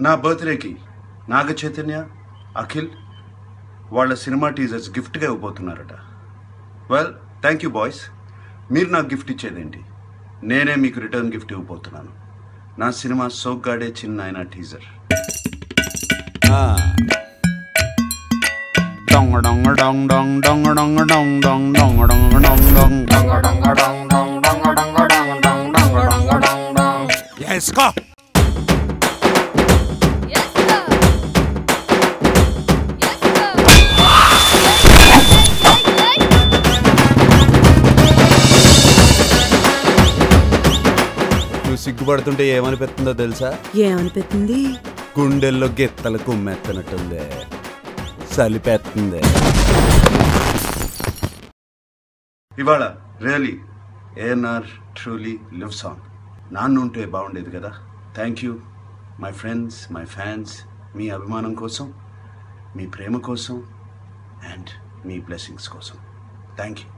నా బర్త్డేకి నాగ చైతన్య, అఖిల్ వాళ్ళ సినిమా టీజర్స్ గిఫ్ట్గా ఇవ్వబోతున్నారట. Well, thank you boys. మీరు నాకు గిఫ్ట్ ఇచ్చేదేంటి? నేనే మీకు రిటర్న్ గిఫ్ట్ ఇవ్వబోతున్నాను. నా సినిమా సోగ్గాడే చిన్నాయన టీజర్. Yes, go. నువ్వు సిగ్గుపడుతుంటే ఏమనిపిస్తుందో తెలుసా? ఏమనిపిస్తుంది? గుండెల్లో గిత్తలు కుమ్మెత్తనట్టుంది, సలిపెత్తుంది. ఇవాళ really ANR truly lives on. నాన్నుంటే బాగుండేది కదా. Thank you my friends, my fans. మీ అభిమానం కోసం, మీ ప్రేమ కోసం అండ్ మీ బ్లెస్సింగ్స్ కోసం థ్యాంక్ యూ.